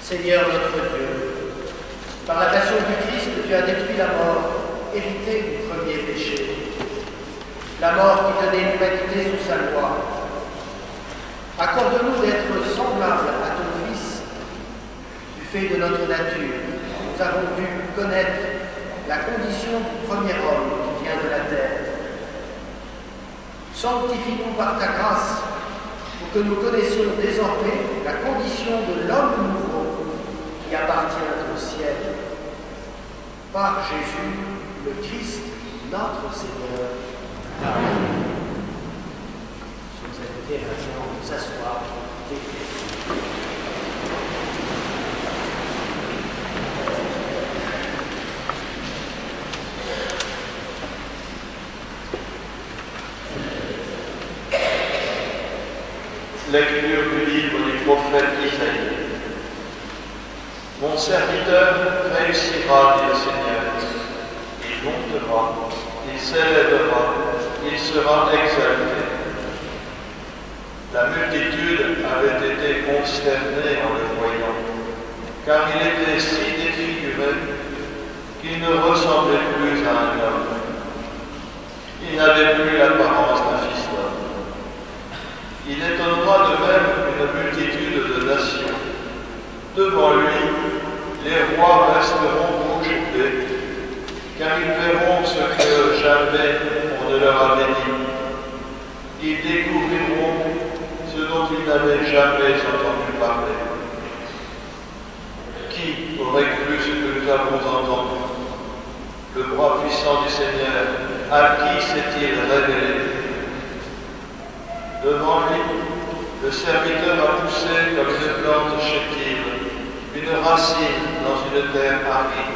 Seigneur notre Dieu, par la passion du Christ, tu as détruit la mort, héritée du premier péché, la mort qui tenait l'humanité sous sa loi. Accorde-nous d'être semblables à ton Fils, du fait de notre nature. Nous avons dû connaître la condition du premier homme qui vient de la terre. Sanctifie-nous par ta grâce, pour que nous connaissions désormais la condition de l'homme nouveau qui appartient au ciel. Par Jésus, le Christ, notre Seigneur. Amen. Si vous invitez maintenant à vous asseoir, Lecture du livre du prophète Isaïe. Mon serviteur réussira, dit le Seigneur. Il montera, il s'élèvera, il sera exalté. La multitude avait été consternée en le voyant, car il était si défiguré qu'il ne ressemblait plus à un homme. Il n'avait plus l'apparence d'un fils d'homme. Il étonnera de même une multitude de nations. Devant lui, les rois resteront bouche bée, car ils verront ce que jamais on ne leur avait dit. Ils découvriront ce dont ils n'avaient jamais entendu parler. Qui aurait cru ce que nous avons entendu? Le bras puissant du Seigneur, à qui s'est-il révélé? Devant lui, le serviteur a poussé comme une plante chétive, une racine dans une terre aride.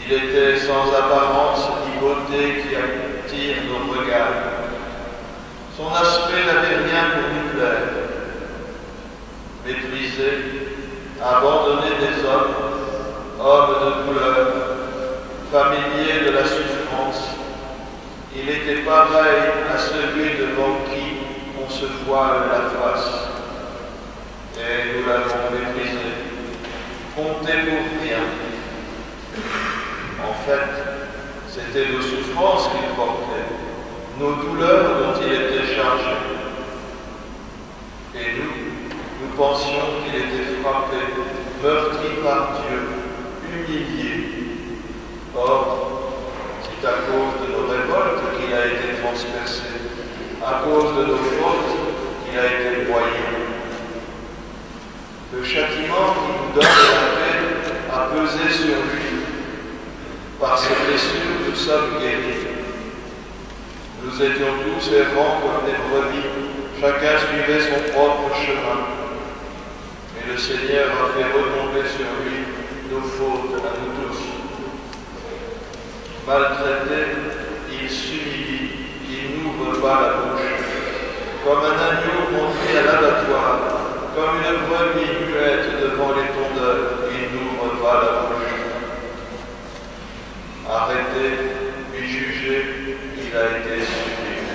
Il était sans apparence ni beauté qui attire nos regards. Son aspect n'avait rien pour nous plaire. Méprisé, abandonné des hommes, homme de douleur, familier de la souffrance, il était pareil à celui devant qui on se voile la face. Et nous l'avons méprisé, compté pour rien. En fait, c'était nos souffrances qu'il portait, nos douleurs dont il était chargé. Et nous pensions qu'il était frappé, meurtri par Dieu, humilié. Or, c'est à cause de nos révoltes qu'il a été transpercé, à cause de nos fautes qu'il a été broyé. Le châtiment qui nous donne la paix a pesé sur lui. Par ses blessures, nous sommes guéris. Nous étions tous errants comme des brebis, chacun suivait son propre chemin. Mais le Seigneur a fait retomber sur lui nos fautes à nous tous. Maltraité, il s'humilie, il n'ouvre pas la bouche. Comme un agneau conduit à l'abattoir, comme une brebis muette devant les tondeurs, il n'ouvre pas la bouche. Arrêté, puis jugé, il a été supprimé.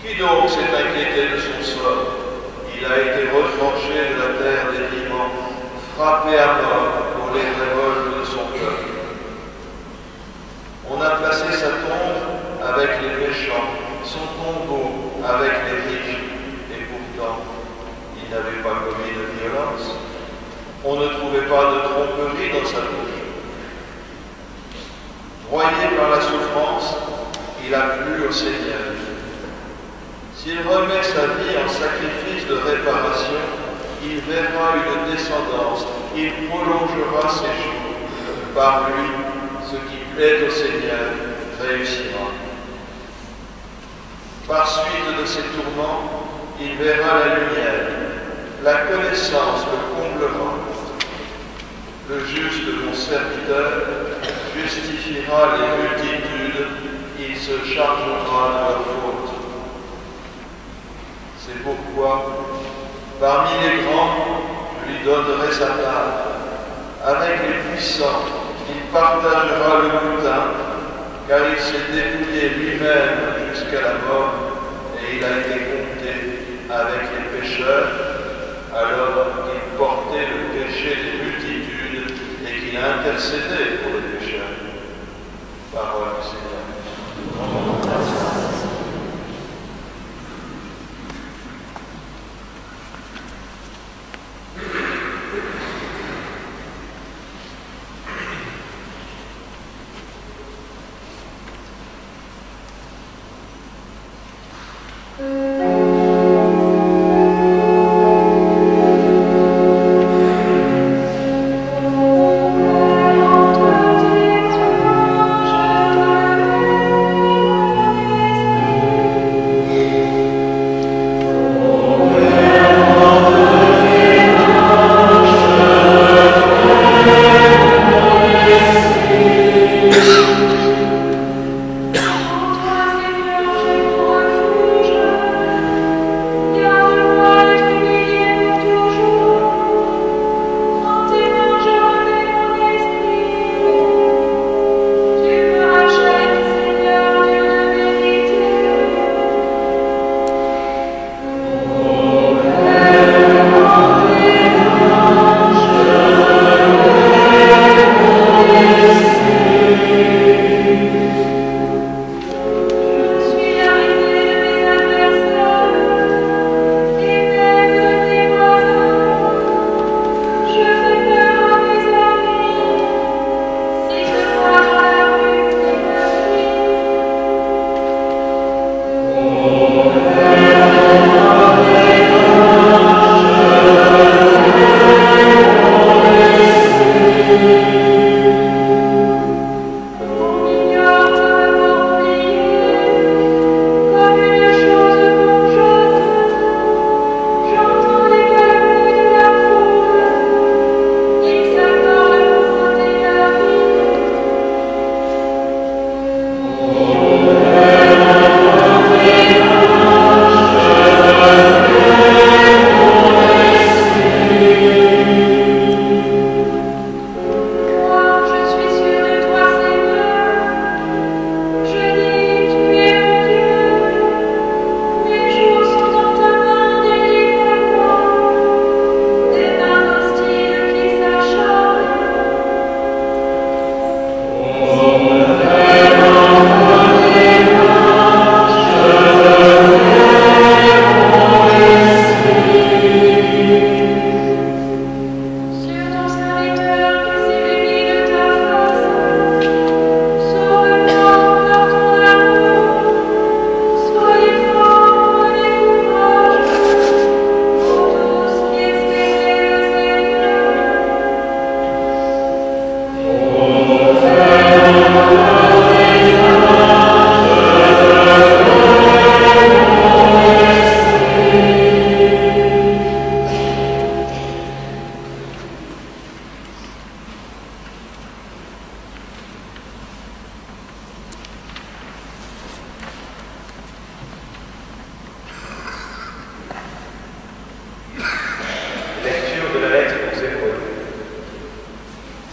Qui donc s'est inquiété de son sort? Il a été retranché de la terre des vivants, frappé à mort pour les révoltes de son peuple. On a placé sa tombe avec les méchants, son tombeau avec les riches, et pourtant, il n'avait pas commis de violence. On ne trouvait pas de tromperie dans sa bouche. Broyé par la souffrance, il a plu au Seigneur. S'il remet sa vie en sacrifice de réparation, il verra une descendance, il prolongera ses jours. Par lui, ce qui plaît au Seigneur réussira. Par suite de ses tourments, il verra la lumière, la connaissance le comblera. Le juste, mon serviteur, justifiera les multitudes, il se chargera de leurs fautes. C'est pourquoi, parmi les grands, je lui donnerai sa part. Avec les puissants, il partagera le butin, car il s'est dépouillé lui-même jusqu'à la mort, et il a été compté avec les pécheurs, alors il portera d'intercéder pour les pécheurs. Parole du Seigneur.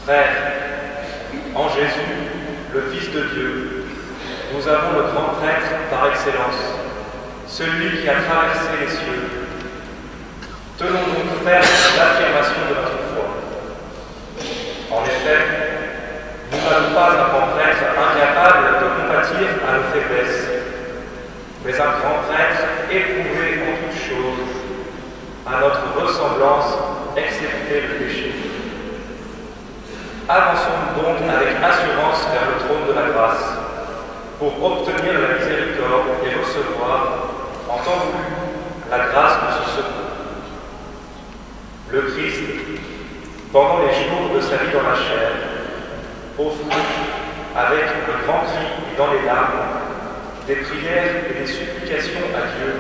Frères, en Jésus, le Fils de Dieu, nous avons le grand prêtre par excellence, celui qui a traversé les cieux. Tenons donc ferme l'affirmation de notre foi. En effet, nous n'avons pas un grand prêtre incapable de compatir à nos faiblesses, mais un grand prêtre éprouvé en toutes choses, à notre ressemblance, excepté le péché. Avançons donc avec assurance vers le trône de la grâce, pour obtenir la miséricorde et recevoir, en temps voulu, la grâce de ce secours. Le Christ, pendant les jours de sa vie dans la chair, offrit, avec le grand cri et dans les larmes, des prières et des supplications à Dieu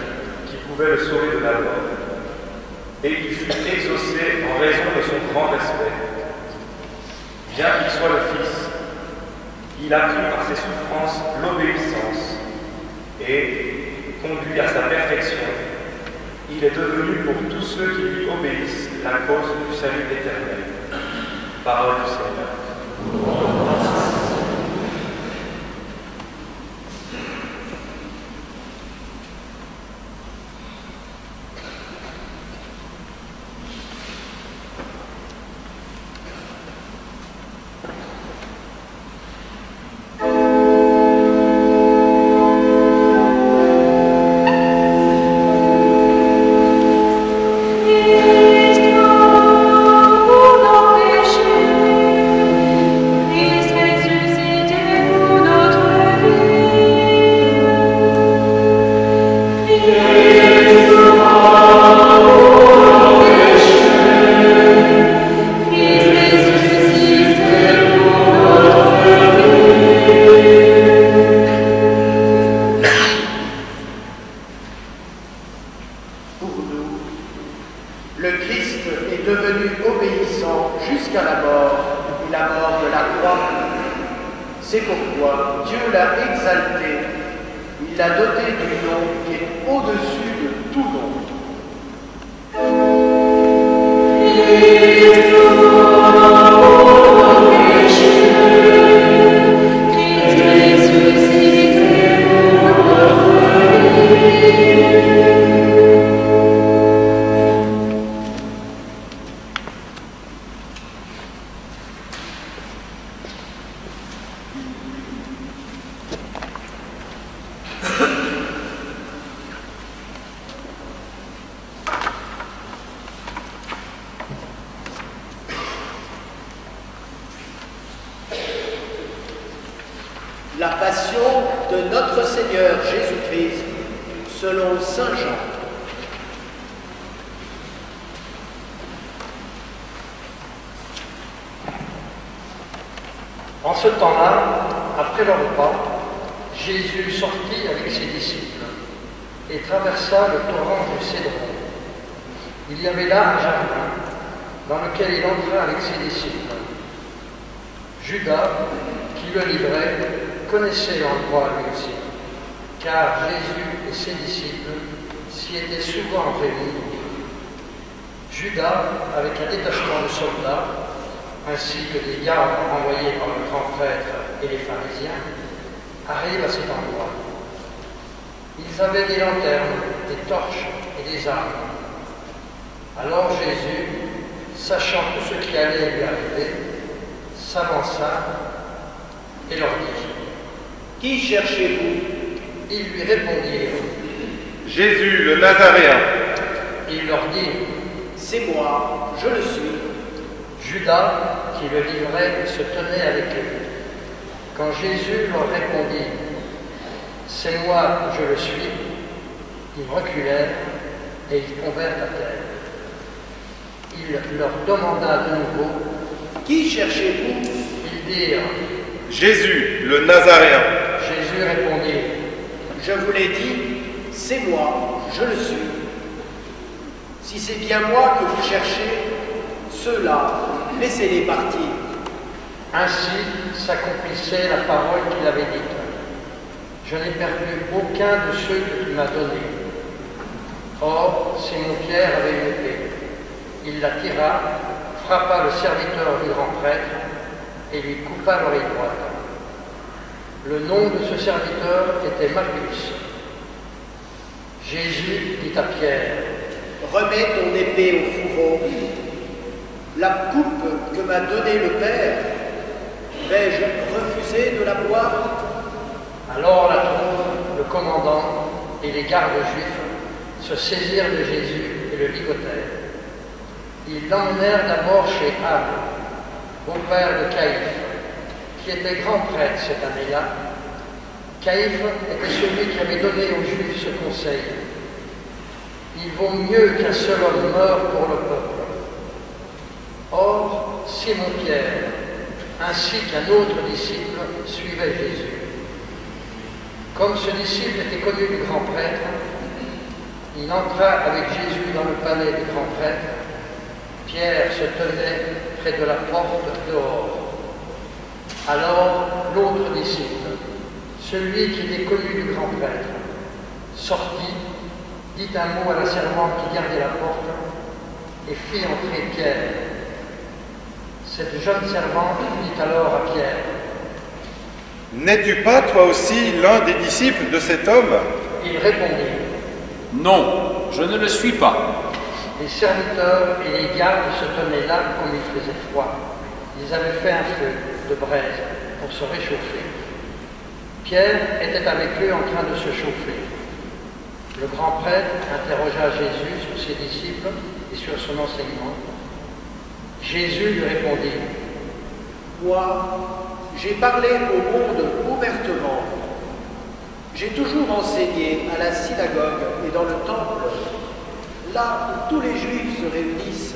qui pouvaient le sauver de la mort. Et il fut exaucé en raison de son grand respect. Bien qu'il soit le Fils, il a pris par ses souffrances l'obéissance et, conduit à sa perfection, il est devenu pour tous ceux qui lui obéissent la cause du salut éternel. Parole du Seigneur. est devenu obéissant jusqu'à la mort, et la mort de la croix. C'est pourquoi Dieu l'a exalté, il l'a doté du nom qui est au-dessus de tout nom. La passion de notre Seigneur Jésus-Christ selon Saint Jean. En ce temps-là, après le repas, Jésus sortit avec ses disciples et traversa le torrent du Cédron. Il y avait là un jardin dans lequel il entra avec ses disciples. Judas, qui le livrait, connaissait l'endroit lui aussi, car Jésus et ses disciples s'y étaient souvent réunis. Judas, avec un détachement de soldats, ainsi que des gardes envoyés par le grand prêtre et les pharisiens, arrive à cet endroit. Ils avaient des lanternes, des torches et des armes. Alors Jésus, sachant tout ce qui allait lui arriver, s'avança et leur dit: Qui cherchez-vous? Ils lui répondirent: Jésus, le Nazaréen. Il leur dit: C'est moi, je le suis. Judas, qui le livrait, se tenait avec eux. Quand Jésus leur répondit: C'est moi, je le suis, ils reculèrent et ils tombèrent à terre. Il leur demanda de nouveau: Qui cherchez-vous? Ils dirent: Jésus, le Nazaréen. Jésus répondit: Je vous l'ai dit, c'est moi, je le suis. Si c'est bien moi que vous cherchez, ceux-là, laissez-les partir. Ainsi s'accomplissait la parole qu'il avait dite: Je n'ai perdu aucun de ceux que tu m'as donnés. Or, Simon-Pierre avait une épée. Il la tira, frappa le serviteur du grand prêtre et lui coupa l'oreille droite. Le nom de ce serviteur était Malchus. Jésus dit à Pierre: Remets ton épée au fourreau. La coupe que m'a donnée le Père, vais-je refuser de la boire? Alors la troupe, le commandant et les gardes juifs se saisirent de Jésus et le ligotèrent. Ils l'emmenèrent d'abord chez Anne, beau-père de Caïphe, qui était grand prêtre cette année-là. Caïphe était celui qui avait donné aux Juifs ce conseil: Il vaut mieux qu'un seul homme meure pour le peuple. Or, Simon-Pierre, ainsi qu'un autre disciple, suivait Jésus. Comme ce disciple était connu du grand prêtre, il entra avec Jésus dans le palais du grand prêtre. Pierre se tenait près de la porte dehors. Alors l'autre disciple, celui qui était connu du grand prêtre, sortit, dit un mot à la servante qui gardait la porte et fit entrer Pierre. Cette jeune servante dit alors à Pierre: N'es-tu pas toi aussi l'un des disciples de cet homme? Il répondit: Non, je ne le suis pas. Les serviteurs et les gardes se tenaient là comme il faisait froid. Ils avaient fait un feu de braise pour se réchauffer. Pierre était avec eux en train de se chauffer. Le grand prêtre interrogea Jésus sur ses disciples et sur son enseignement. Jésus lui répondit: Moi, j'ai parlé au monde ouvertement. J'ai toujours enseigné à la synagogue et dans le temple, là où tous les Juifs se réunissent.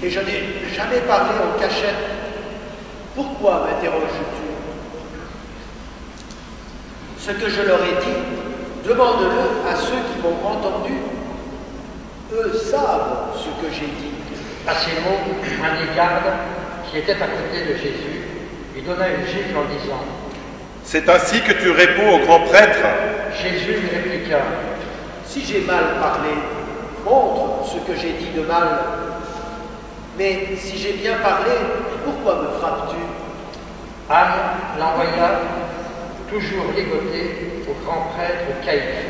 Et je n'ai jamais parlé en cachette. Pourquoi m'interroges-tu? Ce que je leur ai dit, demande-le à ceux qui m'ont entendu. Eux savent ce que j'ai dit. À ces mots, un des gardes, qui était à côté de Jésus, lui donna une gifle en disant « C'est ainsi que tu réponds au grand prêtre? » Jésus lui répliqua « Si j'ai mal parlé, montre ce que j'ai dit de mal. Mais si j'ai bien parlé, pourquoi me frappes-tu » Anne l'envoya toujours ligoté au grand prêtre Caïphe.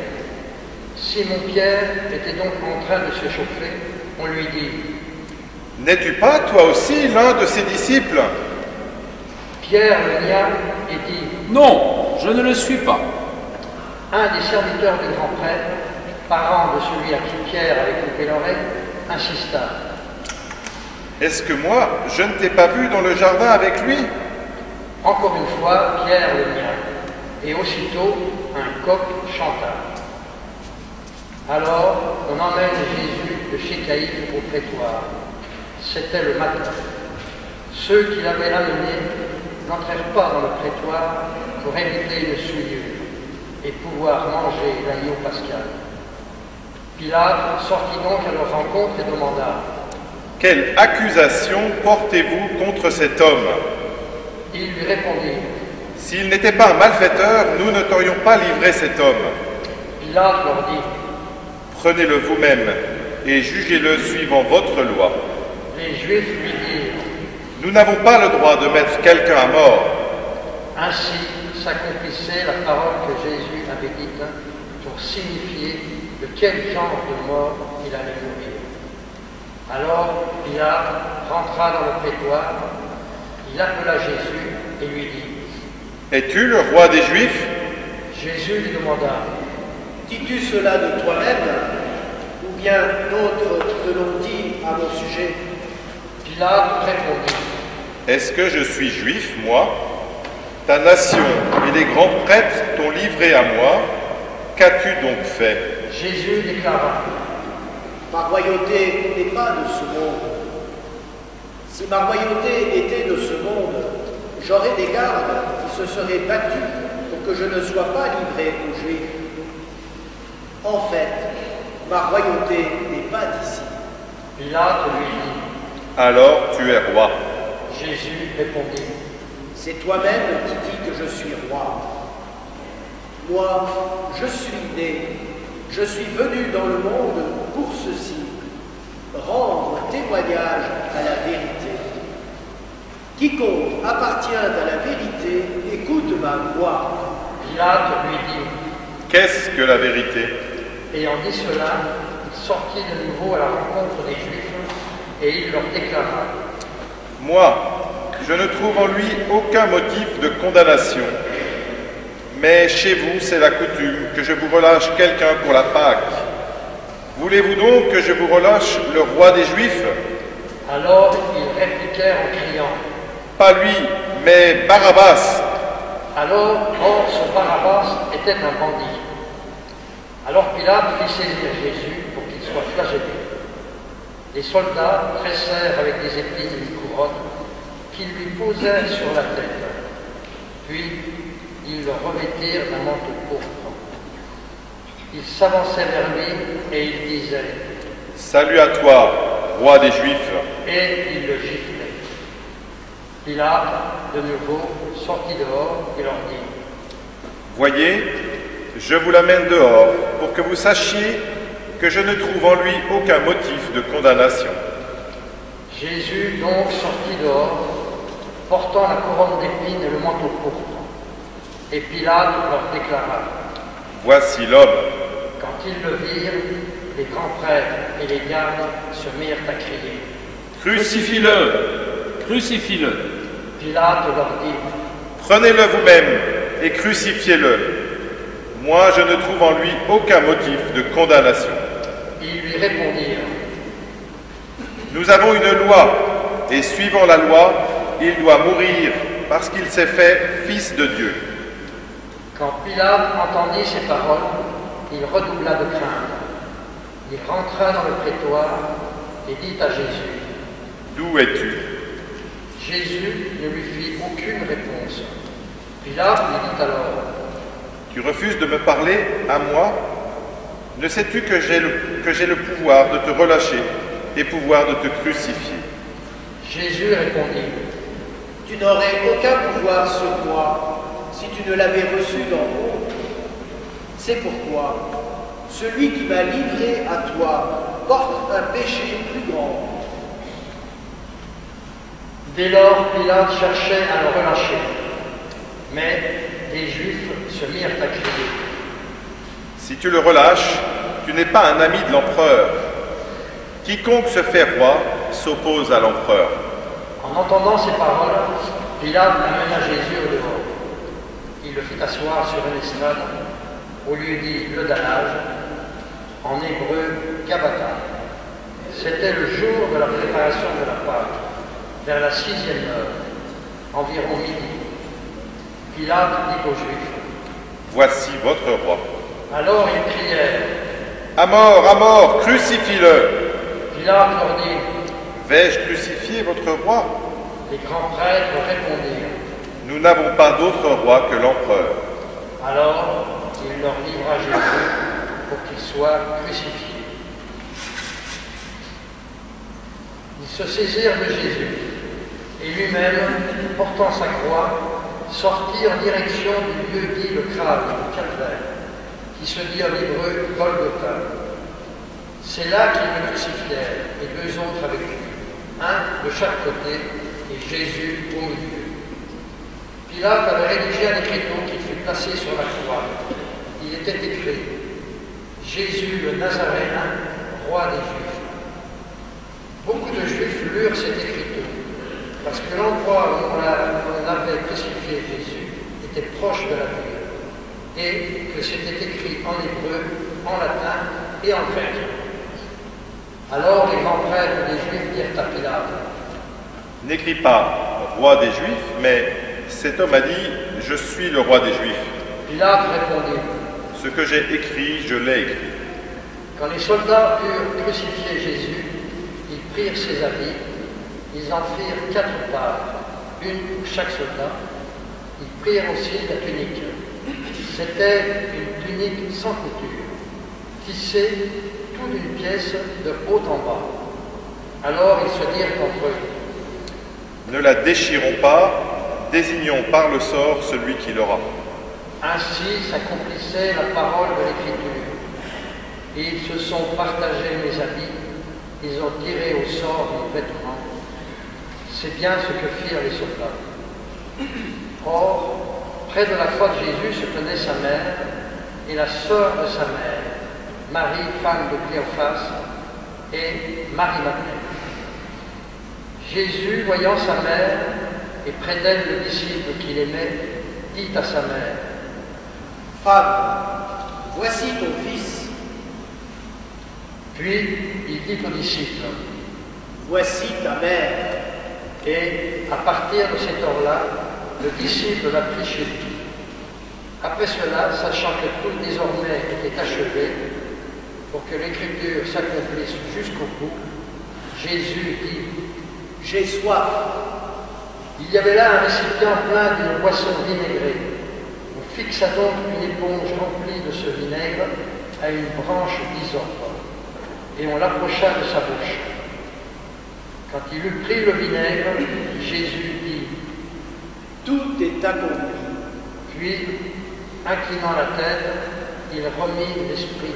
Simon-Pierre était donc en train de se chauffer. On lui dit « N'es-tu pas, toi aussi, l'un de ses disciples? » Pierre le nia et dit « Non, je ne le suis pas. » Un des serviteurs du grand prêtre, parent de celui à qui Pierre avait coupé l'oreille, insista. « Est-ce que moi, je ne t'ai pas vu dans le jardin avec lui? » Encore une fois, Pierre le nia, et aussitôt un coq chanta. Alors, on emmène Jésus de chez Caïphe au prétoire. C'était le matin. Ceux qui l'avaient amené n'entrèrent pas dans le prétoire pour éviter une souillure et pouvoir manger l'agneau pascal. Pilate sortit donc à leur rencontre et demanda « Quelle accusation portez-vous contre cet homme? » Ils lui répondirent « S'il n'était pas un malfaiteur, nous ne t'aurions pas livré cet homme. » Pilate leur dit « Prenez-le vous-même et jugez-le suivant votre loi. » Les Juifs lui dirent « Nous n'avons pas le droit de mettre quelqu'un à mort. » Ainsi s'accomplissait la parole que Jésus avait dite pour signifier de quel genre de mort il allait mourir. Alors Pilate rentra dans le prétoire, il appela Jésus et lui dit « Es-tu le roi des Juifs? » Jésus lui demanda « Dis-tu cela de toi-même, ou bien d'autres te l'ont dit à mon sujet ?» Pilate répondit « Est-ce que je suis juif, moi? Ta nation et les grands prêtres t'ont livré à moi. Qu'as-tu donc fait? » Jésus déclara Ma royauté n'est pas de ce monde. Si ma royauté était de ce monde, j'aurais des gardes qui se seraient battus pour que je ne sois pas livré aux Juifs. En fait, ma royauté n'est pas d'ici. Pilate lui dit Alors tu es roi. Jésus répondit C'est toi-même qui dis que je suis roi. Moi, je suis né, je suis venu dans le monde pour ceci, rendre témoignage à la vérité. Quiconque appartient à la vérité, écoute ma voix. Pilate lui dit Qu'est-ce que la vérité? Ayant dit cela, il sortit de nouveau à la rencontre des Juifs et il leur déclara Moi, je ne trouve en lui aucun motif de condamnation. Mais chez vous, c'est la coutume que je vous relâche quelqu'un pour la Pâque. Voulez-vous donc que je vous relâche le roi des Juifs? Alors ils répliquèrent en criant Pas lui, mais Barabbas. Alors, or, ce Barabbas était un bandit. Alors Pilate fit saisir Jésus pour qu'il soit flagellé. Les soldats pressèrent avec des épines une couronne qu'ils lui posèrent sur la tête. Puis, ils le revêtirent d'un manteau pourpre. Ils s'avançaient vers lui et ils disaient « Salut à toi, roi des Juifs !» Et ils le giflaient. Pilate, de nouveau, sortit dehors et leur dit « Voyez, je vous l'amène dehors pour que vous sachiez que je ne trouve en lui aucun motif de condamnation. » Jésus donc sortit dehors, portant la couronne d'épines et le manteau pourpre. Et Pilate leur déclara « Voici l'homme !» Quand ils le virent, les grands prêtres et les gardes se mirent à crier « Crucifie-le! Crucifie-le » Pilate leur dit « Prenez-le vous-même et crucifiez-le. Moi, je ne trouve en lui aucun motif de condamnation. » Ils lui répondirent Nous avons une loi, et suivant la loi, il doit mourir parce qu'il s'est fait fils de Dieu. Quand Pilate entendit ces paroles, il redoubla de crainte. Il rentra dans le prétoire et dit à Jésus D'où es-tu? Jésus ne lui fit aucune réponse. Pilate lui dit alors Tu refuses de me parler à moi? Ne sais-tu que j'ai le pouvoir de te relâcher et pouvoir de te crucifier? Jésus répondit, Tu n'aurais aucun pouvoir sur moi si tu ne l'avais reçu d'en haut. C'est pourquoi celui qui m'a livré à toi porte un péché plus grand. Dès lors, Pilate cherchait à le relâcher. Mais les Juifs se mirent à crier. Si tu le relâches, tu n'es pas un ami de l'empereur. Quiconque se fait roi s'oppose à l'empereur. En entendant ces paroles, Pilate amena Jésus au dehors. Il le fit asseoir sur une estrade, au lieu dit le dallage, en hébreu Gabata. C'était le jour de la préparation de la Pâque, vers la 6e heure, environ midi. Pilate dit aux Juifs, Voici votre roi. alors ils crièrent, À mort, crucifie-le. Pilate leur dit, Vais-je crucifier votre roi? les grands prêtres répondirent. Nous n'avons pas d'autre roi que l'empereur. Alors il leur livra Jésus pour qu'il soit crucifié. Ils se saisirent de Jésus et lui-même, portant sa croix, sortit en direction du lieu dit le Grave, le calvaire, qui se dit en hébreu Golgotha. C'est là qu'ils le crucifièrent et 2 autres avec lui, un de chaque côté et Jésus au milieu. Pilate avait rédigé un écriteau qui fut placé sur la croix. Il était écrit « Jésus le Nazaréen, roi des Juifs ». Beaucoup de Juifs lurent cet écriteau, parce que l'endroit où on avait crucifié Jésus était proche de la ville, et que c'était écrit en hébreu, en latin et en grec. Alors les grands prêtres des Juifs dirent à Pilate, « N'écris pas roi des Juifs, mais cet homme a dit « Je suis le roi des Juifs ». Pilate répondit, Ce que j'ai écrit, je l'ai écrit. quand les soldats eurent crucifié Jésus, ils prirent ses habits, ils en firent 4 parts, une pour chaque soldat. Ils prirent aussi la tunique. C'était une tunique sans couture, tissée tout d'une pièce de haut en bas. Alors ils se dirent entre eux, Ne la déchirons pas, désignons par le sort celui qui l'aura. ainsi s'accomplissait la parole de l'Écriture. Et ils se sont partagés les habits, ils ont tiré au sort les vêtements. C'est bien ce que firent les soldats. Or, près de la croix de Jésus se tenait sa mère et la sœur de sa mère, Marie, femme de Cléophas, et Marie-Madeleine. Jésus, voyant sa mère et près d'elle le disciple qu'il aimait, dit à sa mère, « Femme, voici ton fils. » Puis il dit au disciple, « Voici ta mère. » et à partir de cette heure-là, le disciple l'a pris chez lui. Après cela, sachant que tout désormais était achevé, pour que l'écriture s'accomplisse jusqu'au bout, Jésus dit, « J'ai soif. » Il y avait là un récipient plein d'une boisson vinaigrée. On fixa donc une éponge remplie de ce vinaigre à une branche d'hysope, et on l'approcha de sa bouche. Quand il eut pris le vinaigre, Jésus dit, « Tout est accompli. » puis, inclinant la tête, il remit l'esprit.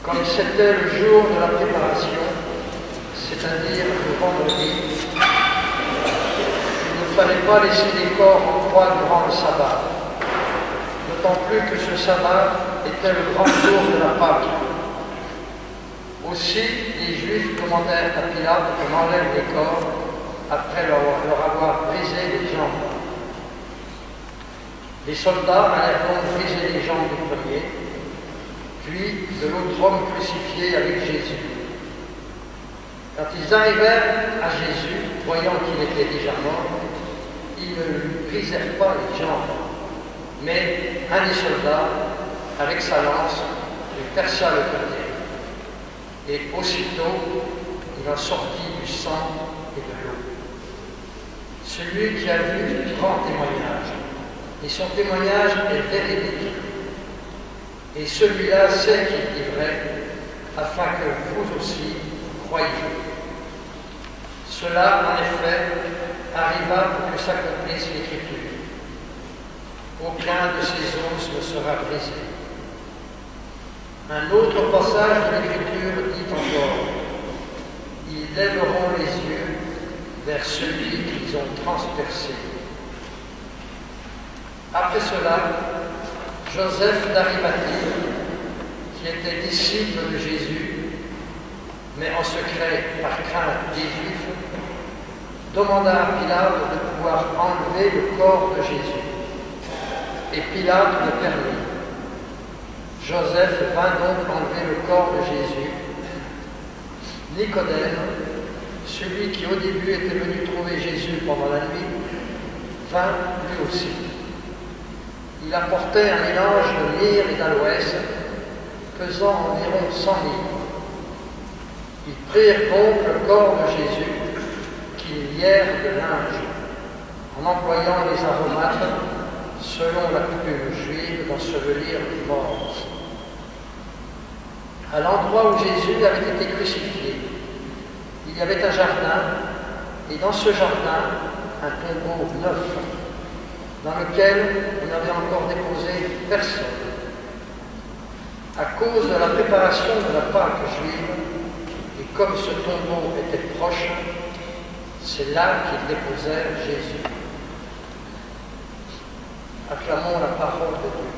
Comme c'était le jour de la préparation, c'est-à-dire le vendredi, il ne fallait pas laisser les corps en croix durant le sabbat, d'autant plus que ce sabbat était le grand jour de la Pâque. Aussi, les Juifs demandèrent à Pilate qu'on enlève les corps après leur avoir brisé les jambes. Les soldats allèrent donc briser les jambes du premier, puis de l'autre homme crucifié avec Jésus. Quand ils arrivèrent à Jésus, voyant qu'il était déjà mort, ils ne lui brisèrent pas les jambes, mais un des soldats, avec sa lance, lui perça le côté. Et aussitôt, il en sortit du sang et de l'eau. Celui qui a vu rend témoignage, et son témoignage est véridique. Et celui-là sait qu'il dit vrai, afin que vous aussi croyiez. Cela, en effet, arriva pour que s'accomplisse l'Écriture. Aucun de ces os ne sera brisé. Un autre passage de l'Écriture dit encore: ils lèveront les yeux vers celui qu'ils ont transpercé. Après cela, Joseph d'Arimathie, qui était disciple de Jésus, mais en secret par crainte des Juifs, demanda à Pilate de pouvoir enlever le corps de Jésus. Et Pilate le permit. Joseph vint donc enlever le corps de Jésus. Nicodème, celui qui au début était venu trouver Jésus pendant la nuit, vint lui aussi. Il apportait un mélange de myrrhe et d'aloès, pesant environ 100 livres. Ils prirent donc le corps de Jésus, qu'ils lièrent de linge, en employant les aromates, selon la coutume juive, d'ensevelir les morts. À l'endroit où Jésus avait été crucifié, il y avait un jardin, et dans ce jardin, un tombeau neuf, dans lequel on n'avait encore déposé personne. À cause de la préparation de la Pâque juive, et comme ce tombeau était proche, c'est là qu'ils déposèrent Jésus. Acclamons la parole de Dieu.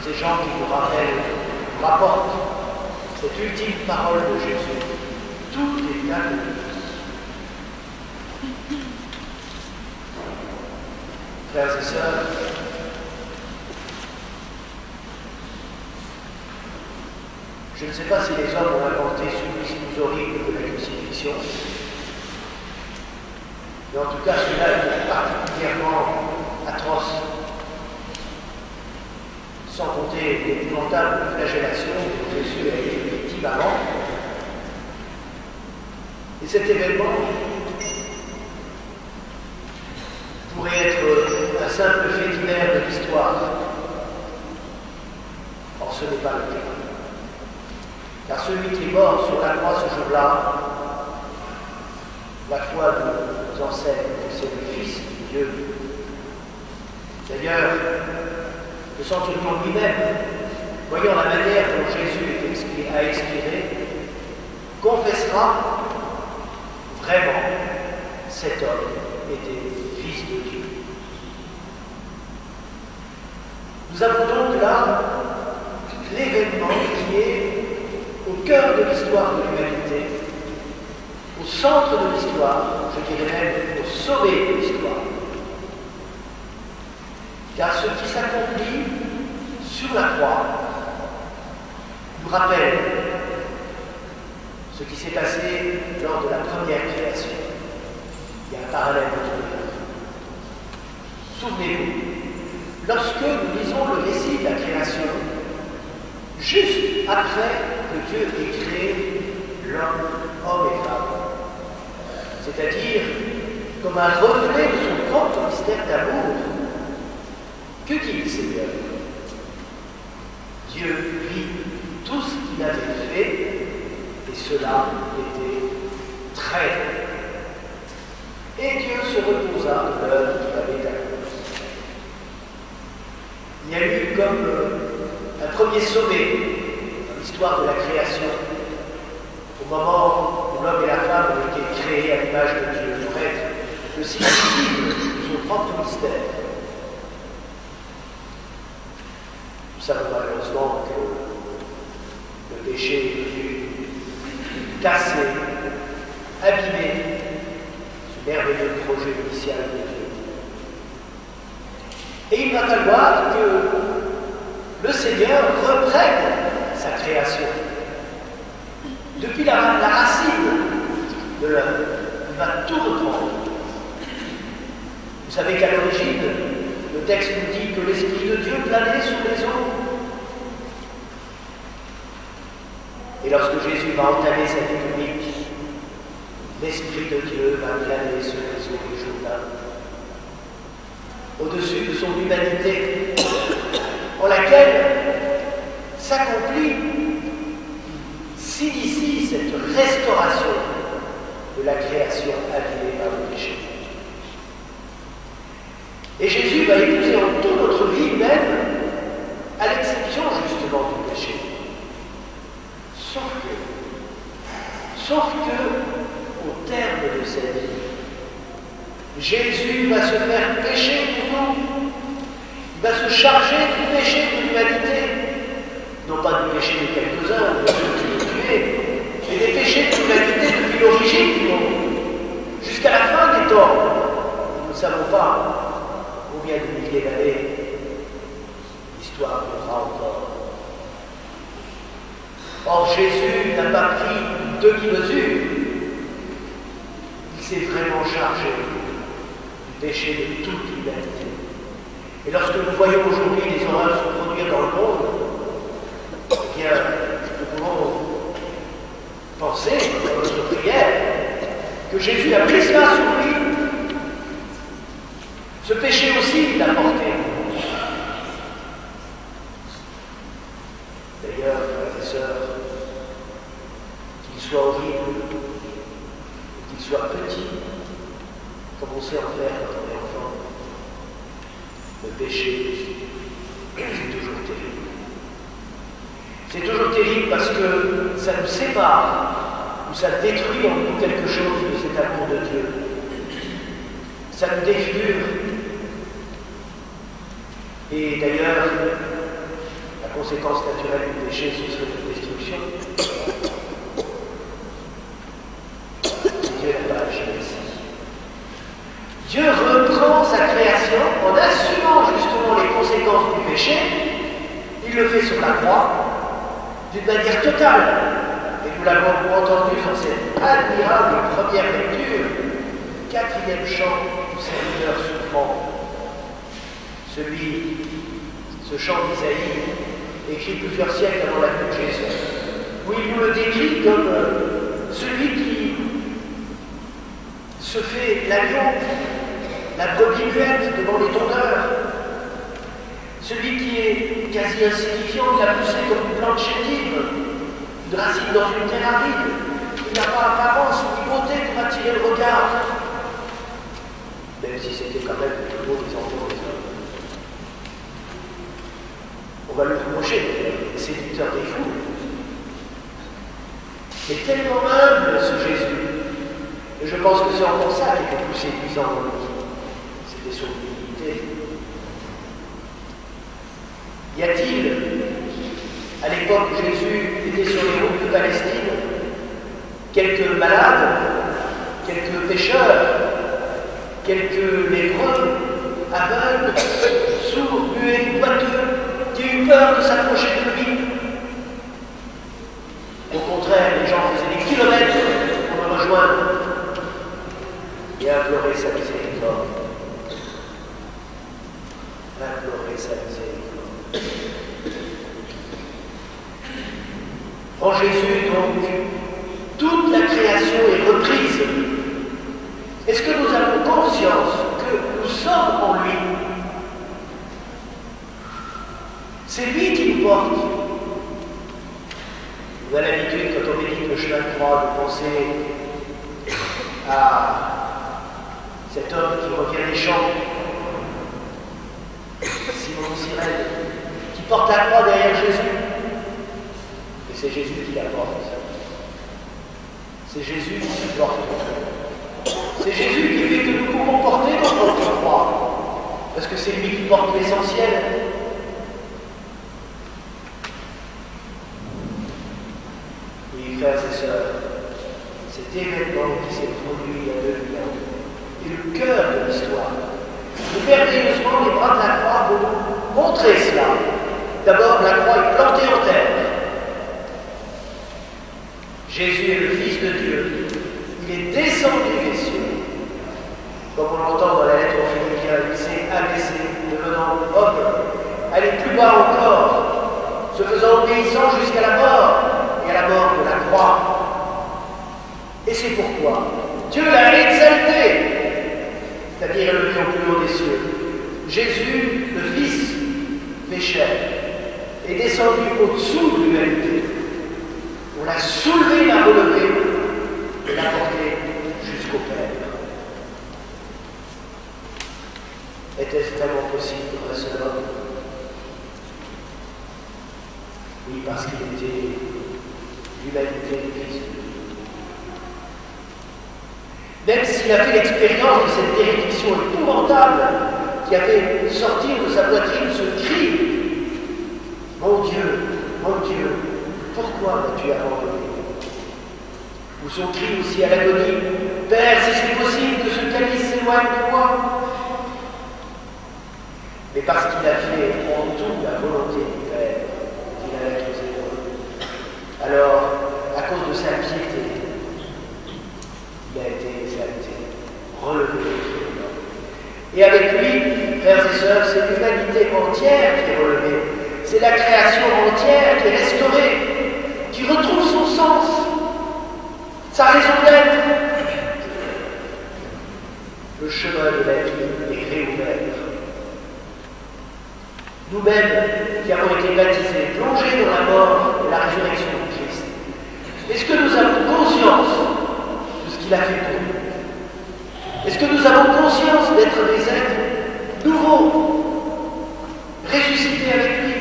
Ces gens qui nous rapportent cette ultime parole de Jésus. Tout est accompli. Frères et sœurs, je ne sais pas si les hommes ont inventé ce supplice horrible de la crucifixion, mais en tout cas celui-là est particulièrement atroce, sans compter l'épouvantable flagellation dont Jésus a été victime avant. Et cet événement pourrait être un simple fait divers de l'histoire. Or, ce n'est pas le cas. Car celui qui est mort sur la croix ce jour-là, la foi nous enseigne que c'est le Fils de Dieu. D'ailleurs, le centurion lui-même, voyant la manière dont Jésus a expiré, confessera vraiment cet homme était Fils de Dieu. Nous avons donc là l'événement qui est au cœur de l'histoire de l'humanité, au centre de l'histoire, je dirais même au sommet de l'histoire. Car ce qui s'accomplit sur la croix nous rappelle ce qui s'est passé lors de la première création. Il y a un parallèle entre les deux. Souvenez-vous, lorsque nous lisons le récit de la création, juste après que Dieu ait créé l'homme, homme et femme, c'est-à-dire comme un reflet de son propre mystère d'amour, que dit le Seigneur? Dieu vit tout ce qu'il avait fait, et cela était très bon. Et Dieu se reposa de l'œuvre qu'il avait accomplie. Il y a eu comme un premier sommet l'histoire de la création, au moment où l'homme et la femme ont été créés à l'image de Dieu, pour être le signe visible de son propre mystère. Nous savons malheureusement que le péché est venu casser, abîmer ce merveilleux projet initial de Dieu. Et il va falloir que le Seigneur reprenne sa création. Depuis la racine de l'homme, il va tout reprendre. Vous savez qu'à l'origine, le texte nous dit que l'Esprit de Dieu planait sur les eaux. Et lorsque Jésus va entamer sa vie publique, l'Esprit de Dieu va planer sur les eaux du Jourdain, au-dessus de son humanité, en laquelle s'accomplit, s'initie cette restauration de la création abîmée par le péché. Et Jésus va épouser en toute notre vie humaine, à l'exception justement du péché. Sauf que, au terme de sa vie, Jésus va se faire pécher pour nous. Il va se charger du péché de l'humanité. Non pas du péché de quelques-uns, de ceux qui l'ont tué, mais des péchés de l'humanité depuis l'origine du monde, jusqu'à la fin des temps. Nous ne savons pas combien de milliers d'années l'histoire durera encore. Or, Jésus n'a pas pris une demi-mesure. Il s'est vraiment chargé du péché de toute l'humanité. Et lorsque nous voyons aujourd'hui les horreurs se produire dans le monde, eh bien, nous pouvons penser, dans notre prière, que Jésus a pris cela sur lui. Ce péché aussi, il l'a porté. D'ailleurs, frères et sœurs, qu'il soit horrible, qu'il soit petit, comme on sait en faire quand on est enfant, le péché, c'est toujours terrible. C'est toujours terrible parce que ça nous sépare, ou ça détruit en nous quelque chose de cet amour de Dieu. Ça nous défigure. Et d'ailleurs, la conséquence naturelle du péché, ce serait une destruction. Dieu n'a pas agi ainsi. Dieu reprend sa création en assumant justement les conséquences du péché. Il le fait sur la croix d'une manière totale. Et nous l'avons entendu dans cette admirable première lecture, 4e chant du serviteur souffrant. Ce chant d'Isaïe, écrit plusieurs siècles avant la venue de Jésus, où il nous le décrit comme celui qui se fait l'agneau, la brebis muette devant les tondeurs, celui qui est quasi insignifiant, il a poussé comme une plante chétive, une racine dans une terre aride, il n'a pas apparence ni beauté pour attirer le regard, même si c'était quand même le plus beau des enfants des hommes. On va le reprocher, le séducteur des fous. Mais tellement humble ce Jésus. Et je pense que c'est encore ça qui était plus séduisant dans lui. C'était son humilité. Y a-t-il, à l'époque où Jésus était sur les routes de Palestine, quelques malades, quelques pécheurs, quelques lépreux, aveugles, sourds, muets, boiteux, qui ont eu peur de s'approcher de lui? Au contraire, les gens faisaient des kilomètres pour le rejoindre et implorer sa miséricorde. Implorer sa miséricorde. En Jésus, donc, toute la création est reprise. Est-ce que nous avons conscience que nous sommes en lui? C'est lui qui nous porte. On a l'habitude, quand on médite le chemin de croix, de penser à cet homme qui revient des champs, Simon Cyrène, qui porte la croix derrière Jésus. Et C'est Jésus qui supporte tout. C'est Jésus qui fait que nous pouvons porter notre croix, parce que c'est lui qui porte l'essentiel. Oui, frères et sœurs, cet événement qui s'est produit il y a 2000 ans est le cœur de l'histoire. Et merveilleusement, les bras de la croix vont montrer cela. D'abord, la croix est plantée en terre. Jésus est le Fils de Dieu. Il est descendu des cieux. Comme on l'entend dans la lettre aux Philippiens, il s'est abaissé, devenant homme, aller plus bas encore, se faisant obéissant jusqu'à la mort, et à la mort de la croix. Et c'est pourquoi Dieu l'a exalté, c'est-à-dire élevé au plus haut des cieux. Jésus, le Fils, fait chair, est descendu au-dessous de l'humanité. On l'a soulevé, l'a relevé, et l'a porté jusqu'au Père. Était-ce vraiment possible pour un seul homme? Oui, parce qu'il était l'humanité de Christ. Même s'il a fait l'expérience de cette bénédiction épouvantable qui a fait sortir de sa poitrine ce cri: mon Dieu, pourquoi m'as-tu abandonné? Ou son cri aussi à l'agonie: Père, si c'est possible que ce calice s'éloigne de moi. Mais parce qu'il a fait en tout la volonté du Père, qu'il a été heureux. Alors, à cause de sa piété, il a été exalté, relevé. Et avec lui, frères et sœurs, c'est l'humanité entière qui est relevée. C'est la création entière qui est restaurée, qui retrouve son sens, sa raison d'être. Le chemin de la vie est réouvert. Nous-mêmes qui avons été baptisés, plongés dans la mort et la résurrection de Christ, est-ce que nous avons conscience de ce qu'il a fait pour nous? Est-ce que nous avons conscience d'être des êtres nouveaux, ressuscités avec lui,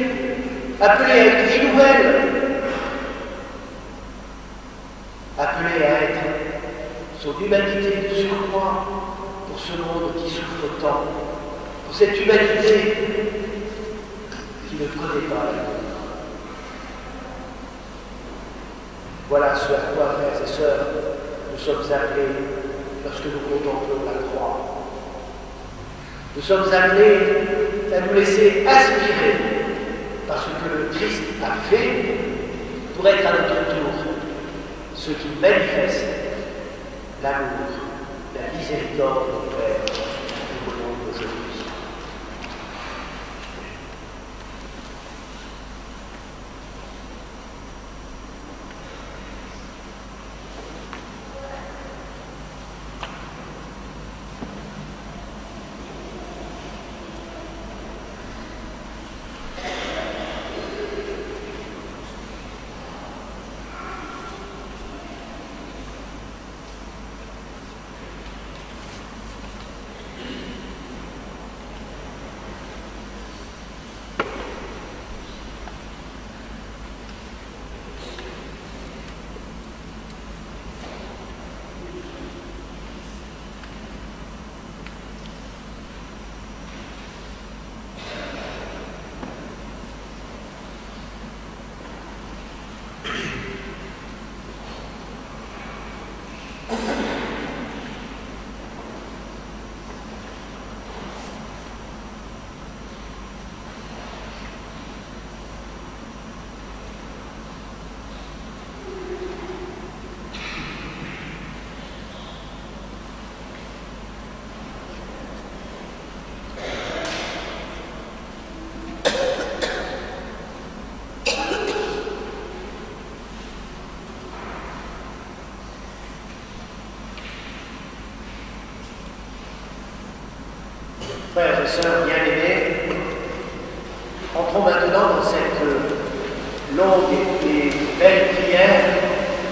appelés à une vie nouvelle, appelés à être son humanité de surcroît pour ce monde qui souffre tant, pour cette humanité qui ne connaît pas la mort. Voilà ce à quoi, frères et sœurs, nous sommes appelés lorsque nous contemplons la croix. Nous sommes appelés à nous laisser aspirer par ce que le Christ a fait pour être à notre tour ce qui manifeste l'amour, la miséricorde du Père dans le monde d'aujourd'hui. Frères et sœurs bien-aimés, entrons maintenant dans cette longue et belle prière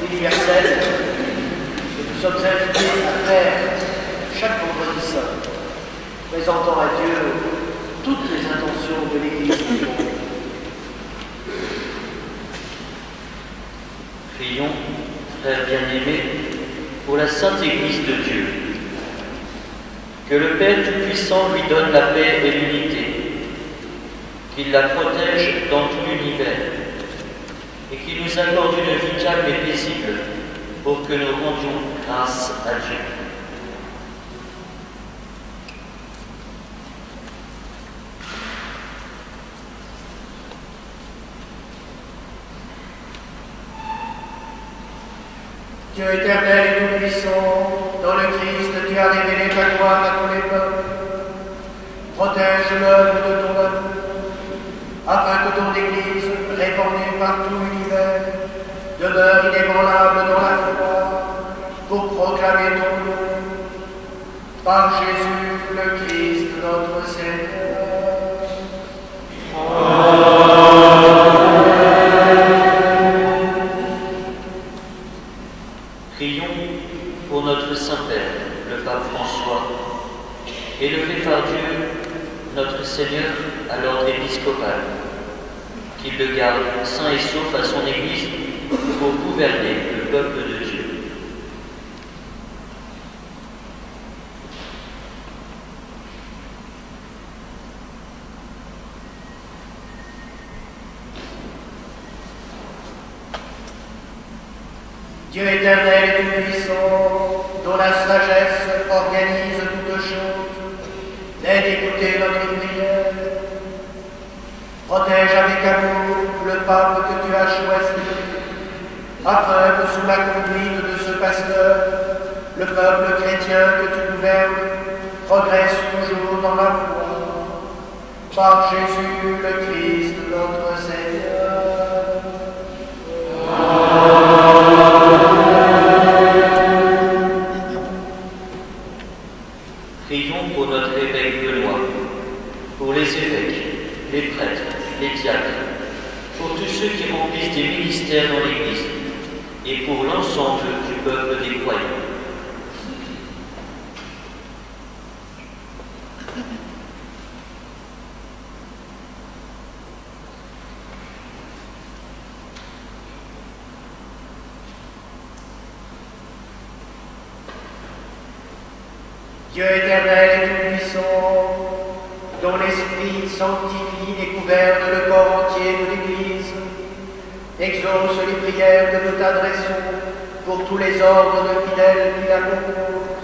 universelle que nous sommes invités à faire chaque vendredi saint, présentant à Dieu toutes les intentions de l'Église du monde. Prions, frères bien-aimés, pour la sainte Église de Dieu. Que le Père Tout-Puissant lui donne la paix et l'unité, qu'il la protège dans tout l'univers, et qu'il nous accorde une vie calme et paisible pour que nous rendions grâce à Dieu. Dieu éternel et tout-puissant, dans le Christ, tu as révélé ta gloire à tous les peuples. Protège l'œuvre de ton amour, afin que ton Église, répandue par tout l'univers, demeure inébranlable dans la foi, pour proclamer ton nom. Par Jésus, le Christ, notre Seigneur. Prions pour notre Saint-Père, le Pape François, élevé par Dieu, notre Seigneur, à l'ordre épiscopal, qu'il le garde saint et sauf à son Église pour gouverner le peuple de Dieu. Dieu éternel et tout-puissant, dont la sagesse organise toutes choses, aide écouter notre prière. Protège avec amour le pape que tu as choisi, afin que sous la conduite de ce pasteur, le peuple chrétien que tu gouvernes progresse toujours dans la foi. Par Jésus le Christ, notre Seigneur. Prions pour notre évêque Benoît, pour les évêques, les prêtres, les diacres, pour tous ceux qui remplissent des ministères dans l'Église et pour l'ensemble du peuple des croyants. Dieu éternel et tout-puissant, dont l'Esprit sanctifie et gouverne le corps entier de l'Église, exauce les prières que nous t'adressons pour tous les ordres de fidèles qui la composent.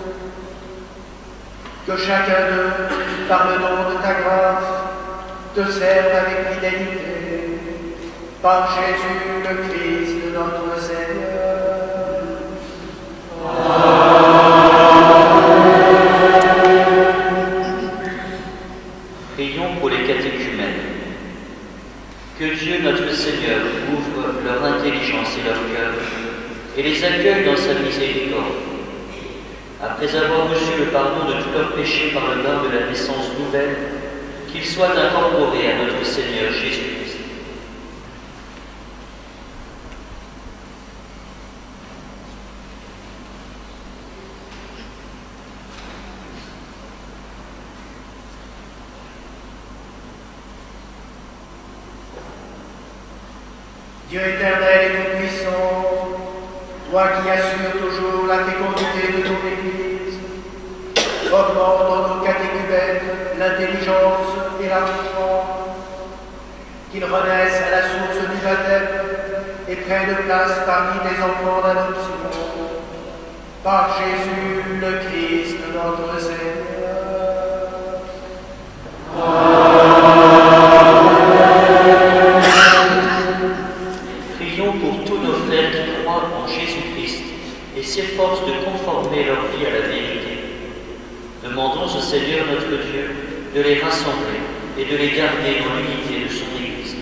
Que chacun d'eux, par le don de ta grâce, te serve avec fidélité. Par Jésus le Christ, notre Seigneur. Prions pour les catéchumènes. Que Dieu notre Seigneur ouvre leur intelligence et leur cœur et les accueille dans sa miséricorde. Après avoir reçu le pardon de tous leurs péchés par le bain de la naissance nouvelle, qu'ils soient incorporés à notre Seigneur Jésus-Christ. Dieu éternel et tout-puissant, toi qui assures toujours la fécondité de ton Église, augmente dans nos catéchumènes l'intelligence et la foi, qu'ils renaissent à la source du baptême et prennent place parmi des enfants d'adoption. Par Jésus le Christ, notre Seigneur. Pour tous nos frères qui croient en Jésus-Christ et s'efforcent de conformer leur vie à la vérité. Demandons au Seigneur notre Dieu de les rassembler et de les garder dans l'unité de son Église.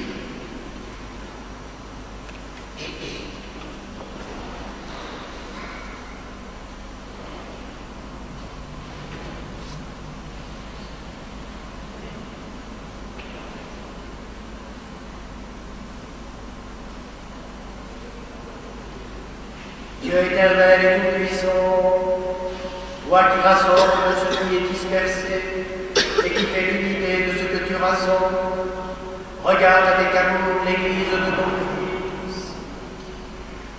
Dieu éternel et tout-puissant, toi qui rassembles ce qui est dispersé et qui fait l'unité de ce que tu rassembles, regarde avec amour l'Église de ton Fils.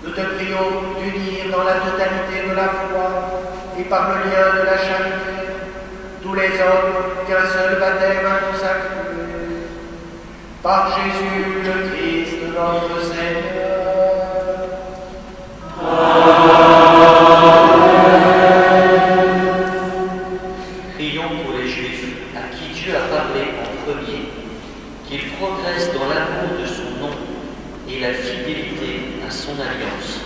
Nous te te prions d'unir dans la totalité de la foi et par le lien de la charité tous les hommes qu'un seul baptême a consacrés. Par Jésus le Christ, notre Seigneur. Prions pour les Juifs à qui Dieu a parlé en premier, qu'ils progressent dans l'amour de son nom et la fidélité à son alliance.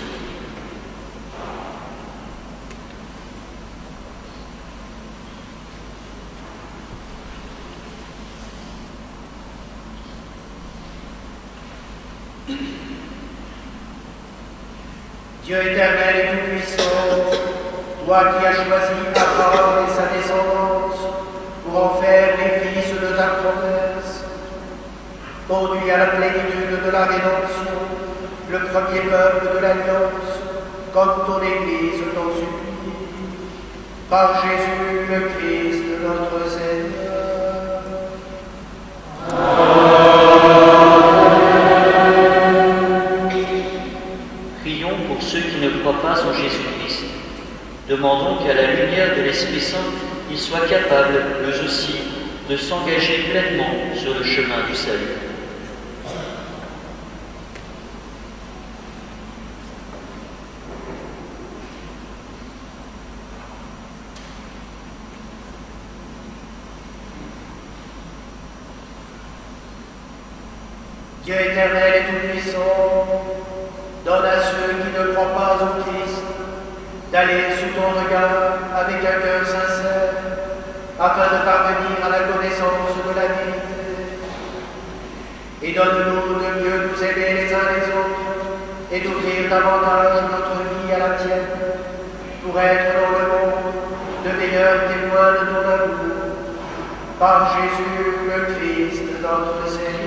Dieu éternel et tout-puissant, toi qui as choisi Abraham et sa descendance pour en faire les fils de ta promesse, conduis à la plénitude de la rédemption le premier peuple de l'Alliance, comme ton Église t'en supplie, par Jésus le Christ notre Seigneur. Prions pour ceux qui ne croient pas en Jésus-Christ. Demandons qu'à la lumière de l'Esprit Saint, ils soient capables, eux aussi, de s'engager pleinement sur le chemin du salut. Dieu éternel et tout-puissant, donne à ceux qui ne croient pas au Christ d'aller sous ton regard avec un cœur sincère, afin de parvenir à la connaissance de la vérité. Et donne-nous de mieux nous aimer les uns les autres et d'ouvrir davantage notre vie à la tienne, pour être dans le monde de meilleurs témoins de ton amour. Par Jésus le Christ, notre Seigneur.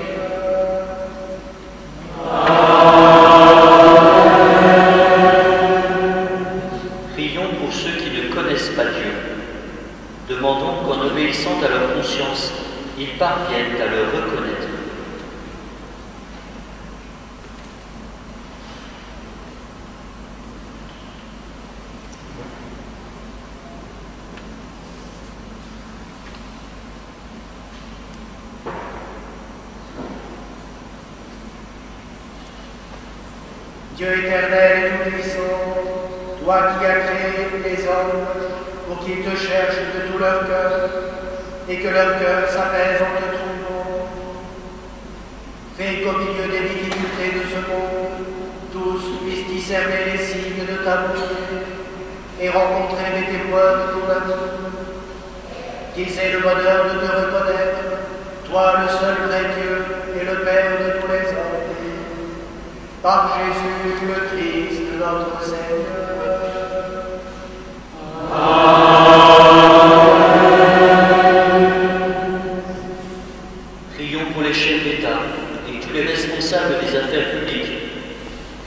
Prions pour ceux qui ne connaissent pas Dieu. Demandons qu'en obéissant à leur conscience, ils parviennent à le reconnaître. Dieu éternel et tout-puissant, toi qui as créé les hommes pour qu'ils te cherchent de tout leur cœur et que leur cœur s'apaise en te trouvant, fais qu'au milieu des difficultés de ce monde, tous puissent discerner les signes de ta bonté et rencontrer les témoins de ton amour, qu'ils aient le bonheur de te reconnaître, toi le seul vrai Dieu et le Père de tous les hommes. Par Jésus le Christ, notre Seigneur. Prions pour les chefs d'État et tous les responsables des affaires publiques.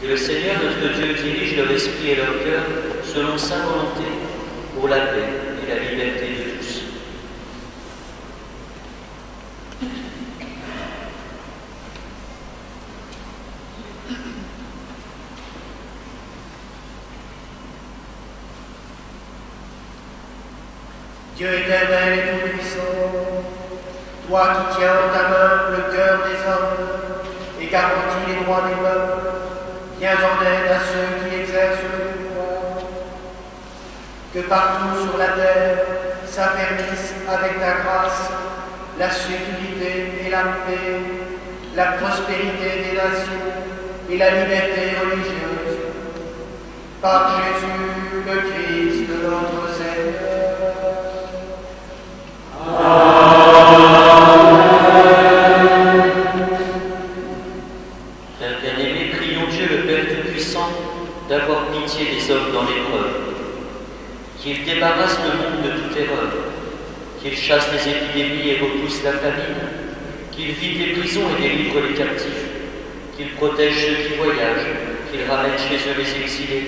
Que le Seigneur notre Dieu dirige leur esprit et leur cœur selon sa volonté pour la paix et la liberté de tous. Dieu éternel et tout-puissant, toi qui tiens en ta main le cœur des hommes et garantis les droits des peuples, viens en aide à ceux qui exercent le pouvoir. Que partout sur la terre s'affermissent avec ta grâce la sécurité et la paix, la prospérité des nations et la liberté religieuse. Par Jésus le Christ, notre Seigneur. Frères bien-aimés, prions Dieu le Père Tout-Puissant d'avoir pitié des hommes dans l'épreuve, qu'il débarrasse le monde de toute erreur, qu'il chasse les épidémies et repousse la famine, qu'il vide les prisons et délivre les captifs, qu'il protège ceux qui voyagent, qu'il ramène chez eux les exilés,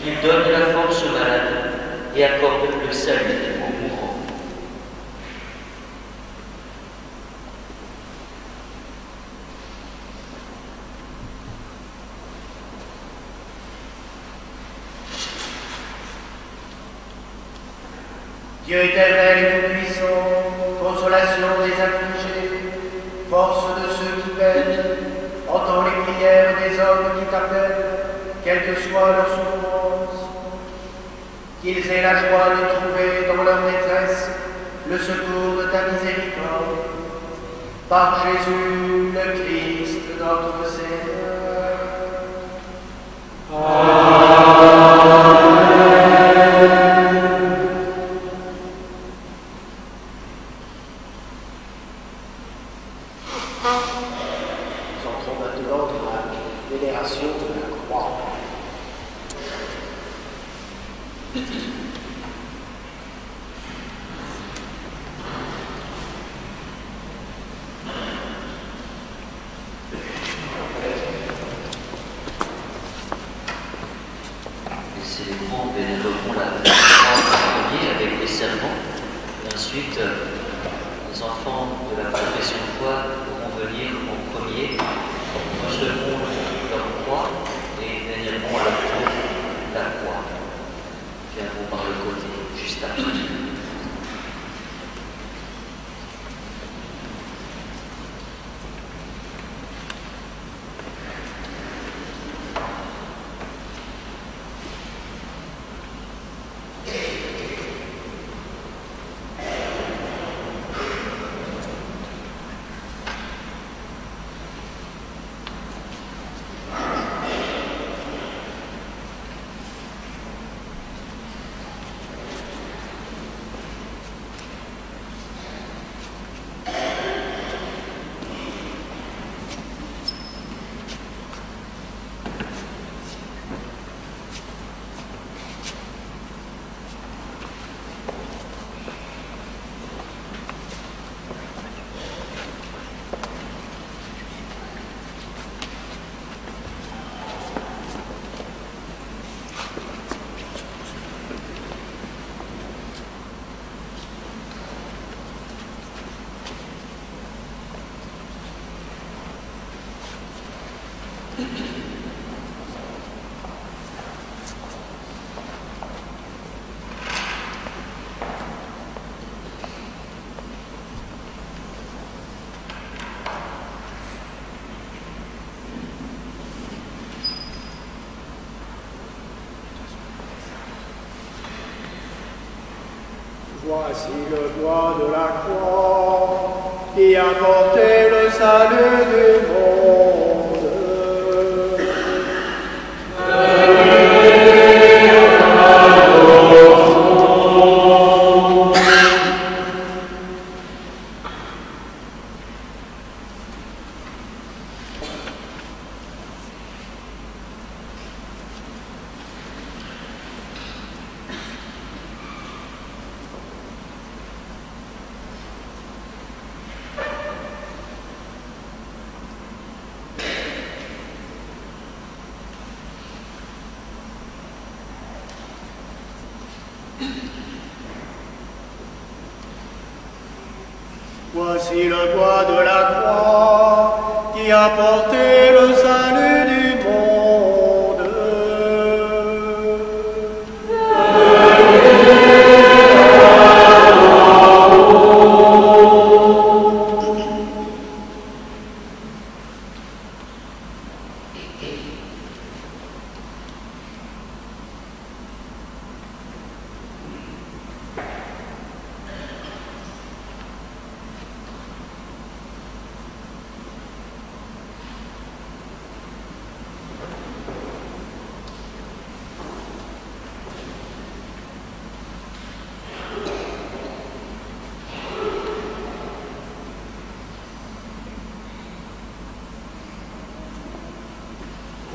qu'il donne la force aux malades et accorde le salut aux mourants. Dieu éternel et tout-puissant, consolation des affligés, force de ceux qui peinent, entends les prières des hommes qui t'appellent, quelle que soit leur souffrance, qu'ils aient la joie de trouver dans leur détresse le secours de ta miséricorde. Par Jésus, le Christ, notre Seigneur. Nous entrons maintenant dans la vénération de la croix. Les célébrants vénéreront la croix en premier avec les serments, et ensuite les enfants de la profession de foi pourront venir en premier, recevront leur croix et vénéreront à leur tour la croix. Viendront par le côté, juste après. Voici le bois de la croix qui a porté le salut du monde. Voici le bois de la croix qui a porté le salut du monde.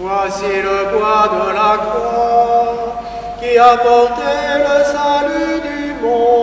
Voici le bois de la croix qui a porté le salut du monde.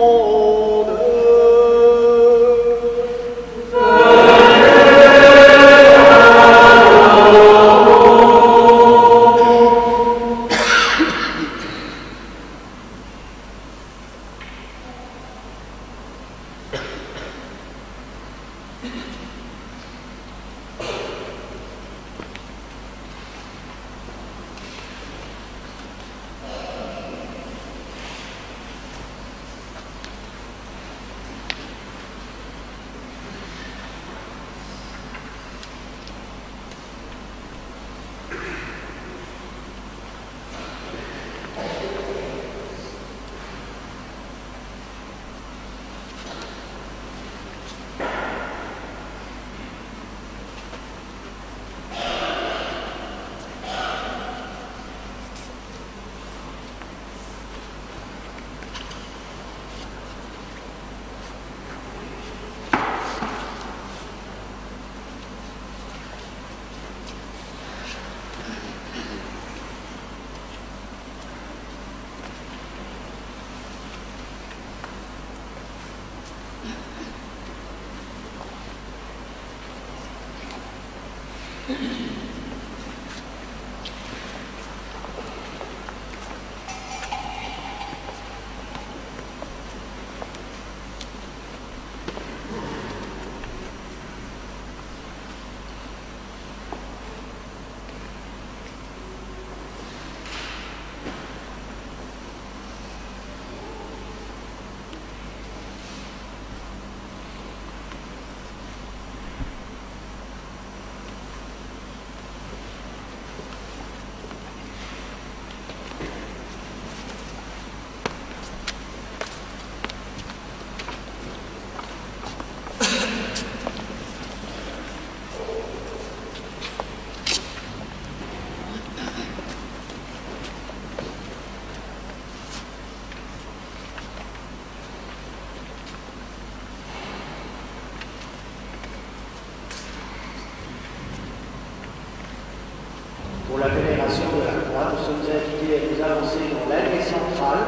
Pour la vénération de la croix, nous sommes invités à nous avancer dans l'allée centrale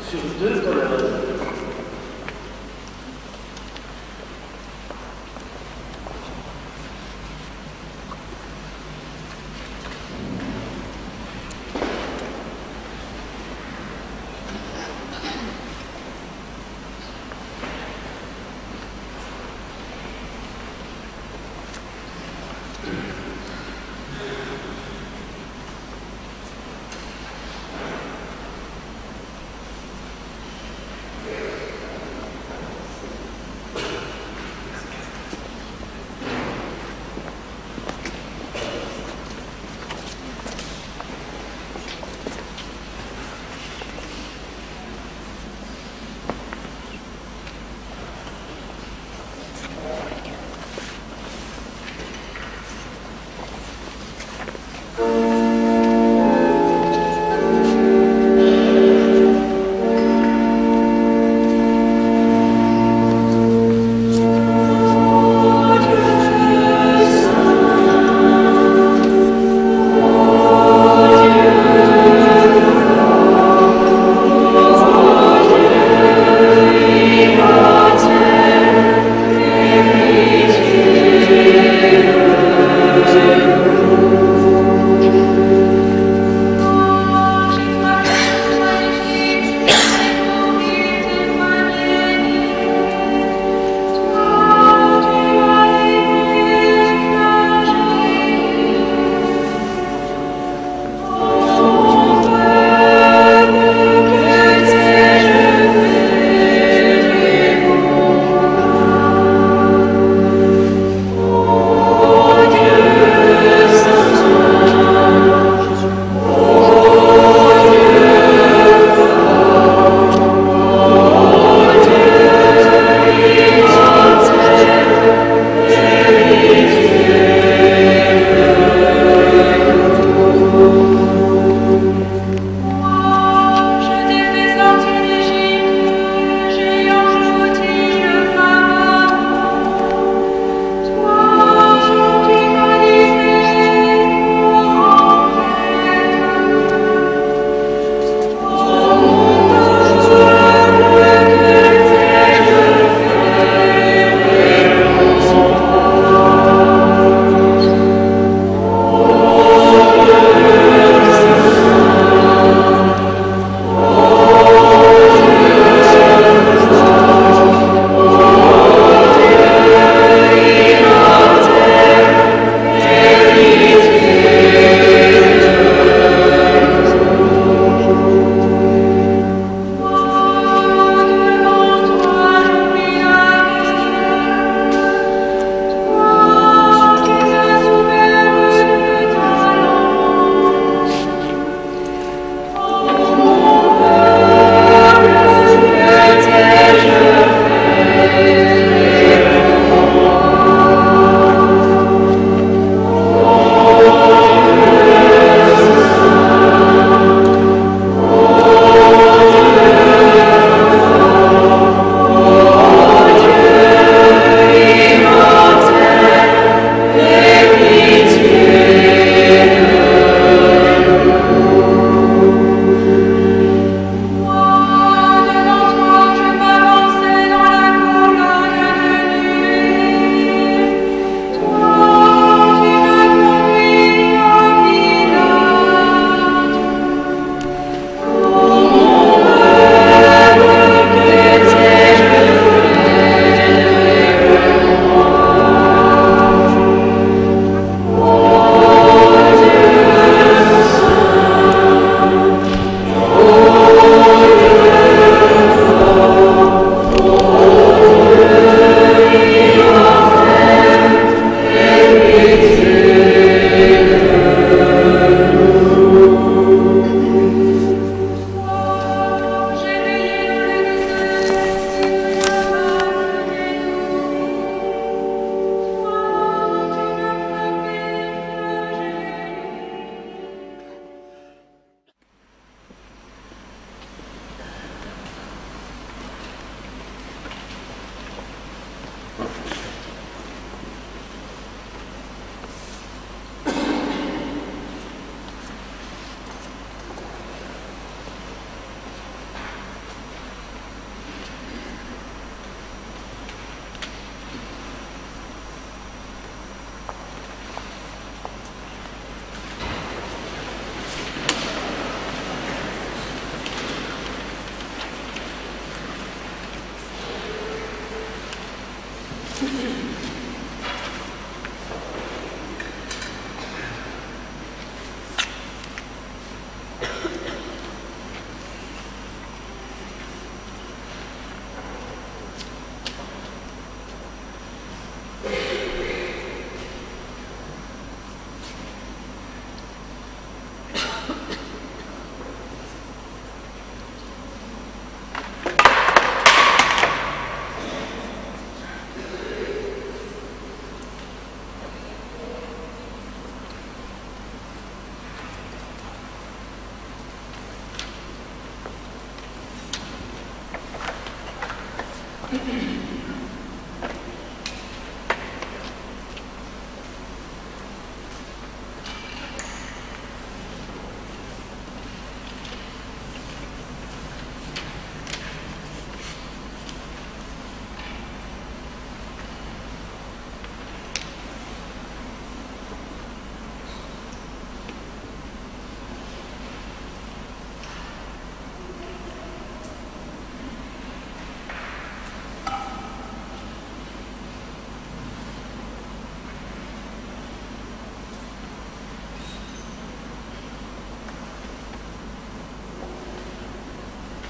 sur 2 colonnes.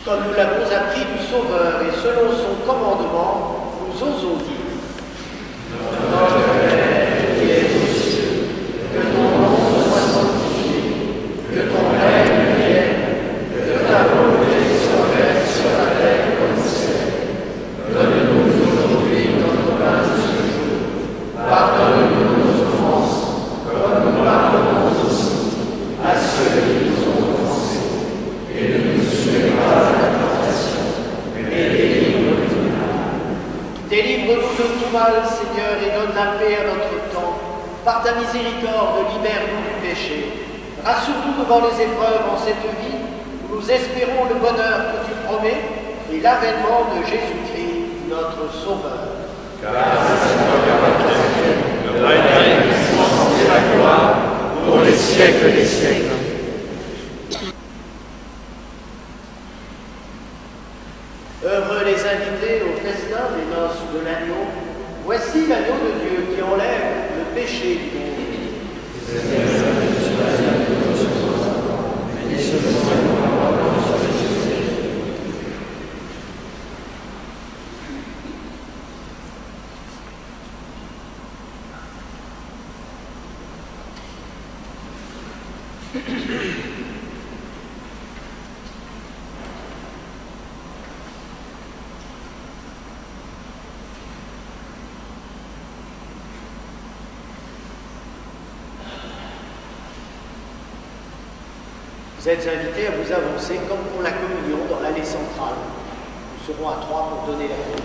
Comme nous l'avons appris du Sauveur et selon son commandement, nous osons dire: Notre Père qui es aux cieux, que ton nom soit sanctifié, que ton règne vienne, que ta volonté soit faite sur la terre comme au ciel. Donne-nous aujourd'hui notre pain de ce jour. Pardonne-nous nos offenses, comme nous pardonnons aussi à ceux qui nous ont offensés. Et ne nous soumets pas à la tentation, mais délivre-nous du mal. Délivre-nous de tout mal, Seigneur, et donne la paix à notre temps. Par ta miséricorde, libère-nous du péché. Rassure-nous devant les épreuves en cette vie, où nous espérons le bonheur que tu promets et l'avènement de Jésus-Christ, notre Sauveur. Car c'est le règne, la puissance et la gloire, pour les siècles des siècles. Heureux les invités au festin des noces de l'agneau. Voici l'agneau de Dieu qui enlève le péché du monde. Vous êtes invités à vous avancer comme pour la communion dans l'allée centrale. Nous serons à 3 pour donner la communion.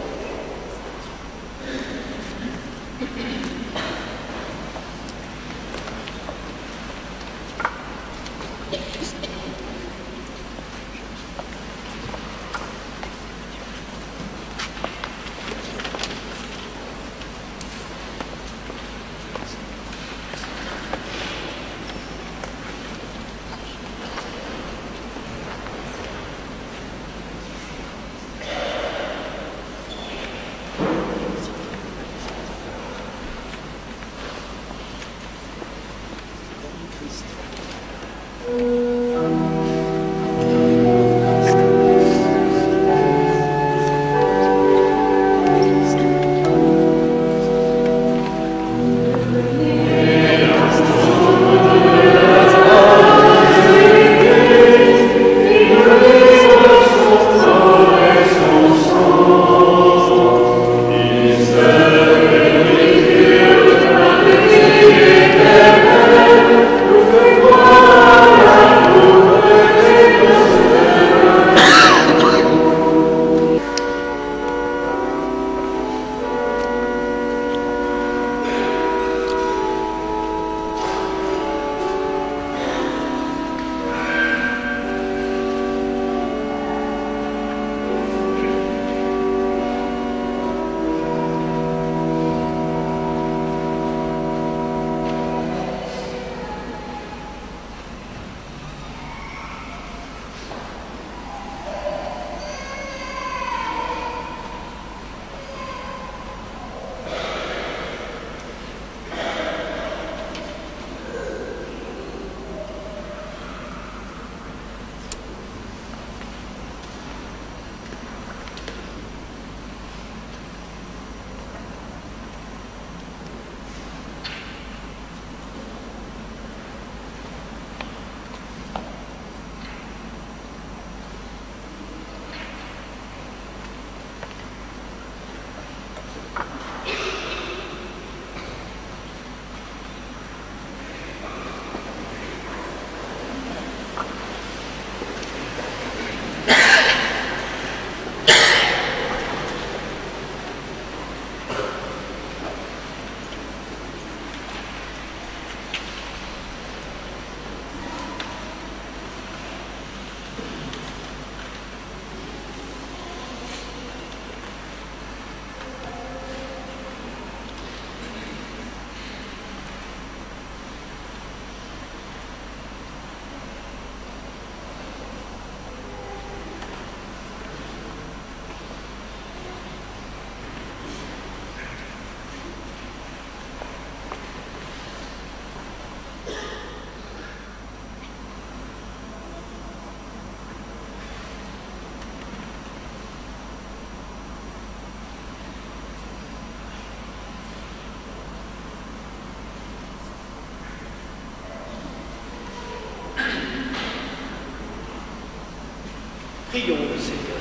Prions le Seigneur.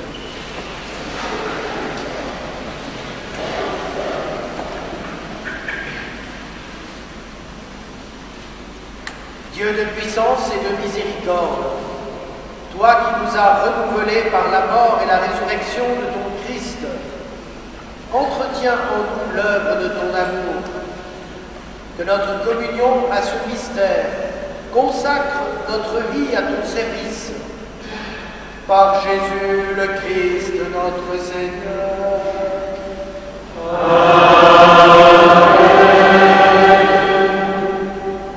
Dieu de puissance et de miséricorde, toi qui nous as renouvelés par la mort et la résurrection de ton Christ, entretiens en nous l'œuvre de ton amour, que notre communion à ce mystère consacre notre vie à ton service. Par Jésus le Christ, notre Seigneur.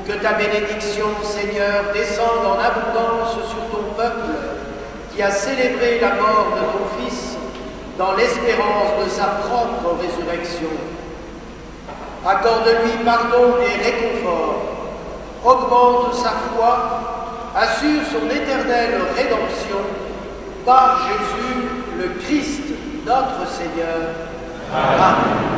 Que ta bénédiction, Seigneur, descende en abondance sur ton peuple qui a célébré la mort de ton Fils dans l'espérance de sa propre résurrection. Accorde-lui pardon et réconfort, augmente sa foi, assure son éternelle rédemption par Jésus le Christ, notre Seigneur. Amen.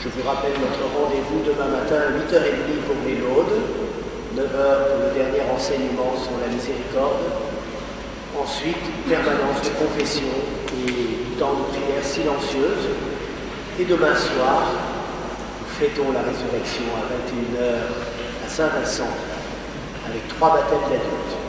Je vous rappelle notre rendez-vous demain matin à 8h30 pour les laudes, 9h pour le dernier enseignement sur la miséricorde, ensuite permanence de confession et temps de prière silencieuse, et demain soir, nous fêtons la résurrection à 21h à Saint-Vincent avec 3 baptêmes d'adultes.